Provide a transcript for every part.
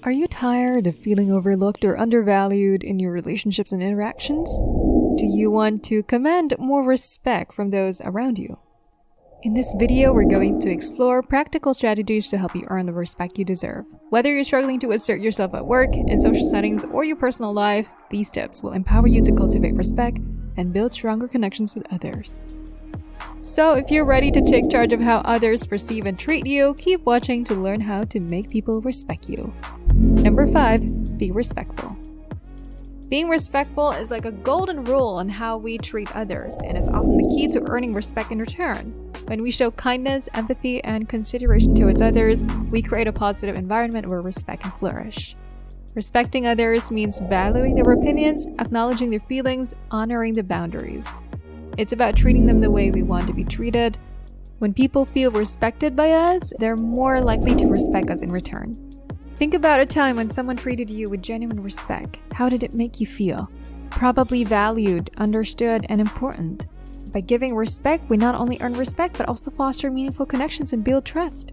Are you tired of feeling overlooked or undervalued in your relationships and interactions? Do you want to command more respect from those around you? In this video, we're going to explore practical strategies to help you earn the respect you deserve. Whether you're struggling to assert yourself at work, in social settings, or your personal life, these tips will empower you to cultivate respect and build stronger connections with others. So if you're ready to take charge of how others perceive and treat you, keep watching to learn how to make people respect you. Number 5, be respectful. Being respectful is like a golden rule on how we treat others, and it's often the key to earning respect in return. When we show kindness, empathy, and consideration towards others, we create a positive environment where respect can flourish. Respecting others means valuing their opinions, acknowledging their feelings, honoring their boundaries. It's about treating them the way we want to be treated. When people feel respected by us, they're more likely to respect us in return. Think about a time when someone treated you with genuine respect. How did it make you feel? Probably valued, understood, and important. By giving respect, we not only earn respect, but also foster meaningful connections and build trust.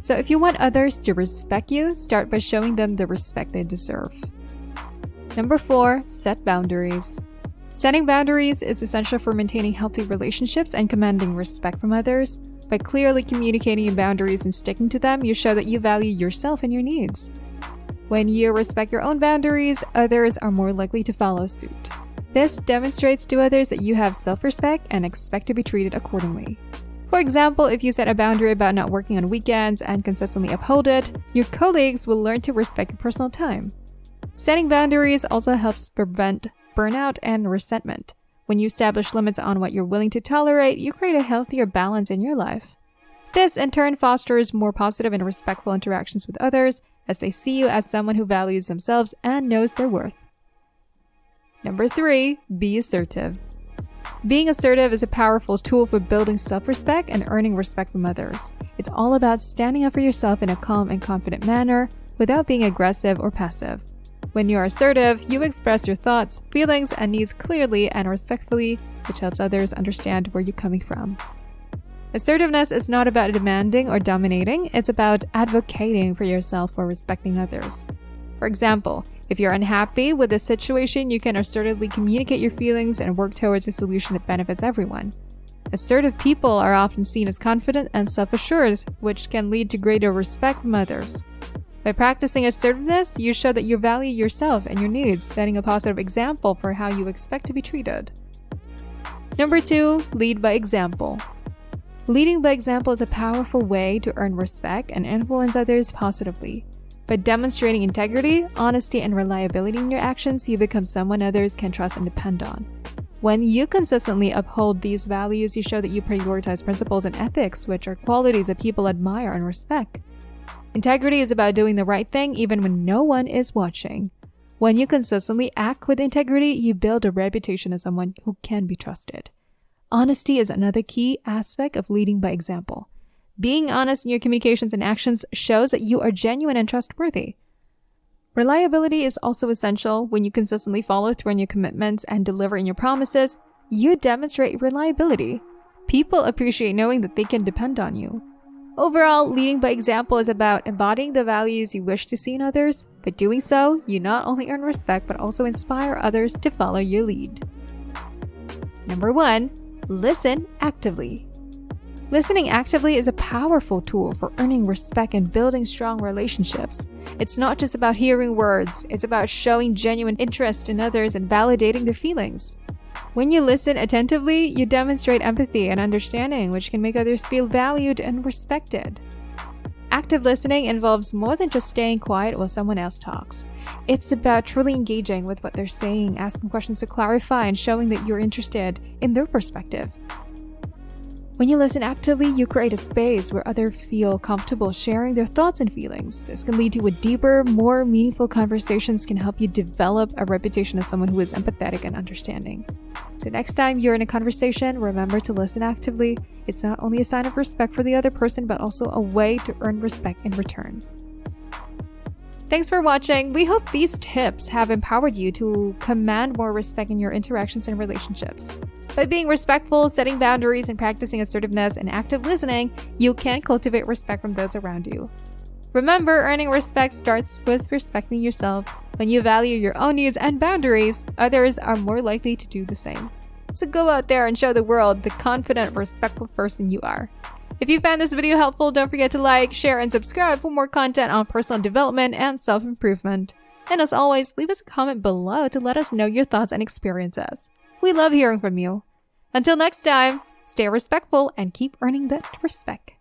So if you want others to respect you, start by showing them the respect they deserve. Number 4, set boundaries. Setting boundaries is essential for maintaining healthy relationships and commanding respect from others. By clearly communicating your boundaries and sticking to them, you show that you value yourself and your needs. When you respect your own boundaries, others are more likely to follow suit. This demonstrates to others that you have self-respect and expect to be treated accordingly. For example, if you set a boundary about not working on weekends and consistently uphold it, your colleagues will learn to respect your personal time. Setting boundaries also helps prevent burnout and resentment. When you establish limits on what you're willing to tolerate, you create a healthier balance in your life. This, in turn, fosters more positive and respectful interactions with others as they see you as someone who values themselves and knows their worth. Number 3, be assertive. Being assertive is a powerful tool for building self-respect and earning respect from others. It's all about standing up for yourself in a calm and confident manner without being aggressive or passive. When you're assertive, you express your thoughts, feelings, and needs clearly and respectfully, which helps others understand where you're coming from. Assertiveness is not about demanding or dominating, it's about advocating for yourself or respecting others. For example, if you're unhappy with a situation, you can assertively communicate your feelings and work towards a solution that benefits everyone. Assertive people are often seen as confident and self-assured, which can lead to greater respect from others. By practicing assertiveness, you show that you value yourself and your needs, setting a positive example for how you expect to be treated. Number 2, lead by example. Leading by example is a powerful way to earn respect and influence others positively. By demonstrating integrity, honesty, and reliability in your actions, you become someone others can trust and depend on. When you consistently uphold these values, you show that you prioritize principles and ethics, which are qualities that people admire and respect. Integrity is about doing the right thing even when no one is watching. When you consistently act with integrity, you build a reputation as someone who can be trusted. Honesty is another key aspect of leading by example. Being honest in your communications and actions shows that you are genuine and trustworthy. Reliability is also essential. When you consistently follow through on your commitments and deliver in your promises, you demonstrate reliability. People appreciate knowing that they can depend on you. Overall, leading by example is about embodying the values you wish to see in others. By doing so, you not only earn respect but also inspire others to follow your lead. Number 1, listen actively. Listening actively is a powerful tool for earning respect and building strong relationships. It's not just about hearing words, it's about showing genuine interest in others and validating their feelings. When you listen attentively, you demonstrate empathy and understanding, which can make others feel valued and respected. Active listening involves more than just staying quiet while someone else talks. It's about truly engaging with what they're saying, asking questions to clarify, and showing that you're interested in their perspective. When you listen actively, you create a space where others feel comfortable sharing their thoughts and feelings. This can lead to a deeper, more meaningful conversations, can help you develop a reputation as someone who is empathetic and understanding. So next time you're in a conversation, remember to listen actively. It's not only a sign of respect for the other person, but also a way to earn respect in return. Thanks for watching. We hope these tips have empowered you to command more respect in your interactions and relationships. By being respectful, setting boundaries, and practicing assertiveness and active listening, you can cultivate respect from those around you. Remember, earning respect starts with respecting yourself. When you value your own needs and boundaries, others are more likely to do the same. So go out there and show the world the confident, respectful person you are. If you found this video helpful, don't forget to like, share, and subscribe for more content on personal development and self-improvement. And as always, leave us a comment below to let us know your thoughts and experiences. We love hearing from you. Until next time, stay respectful and keep earning that respect.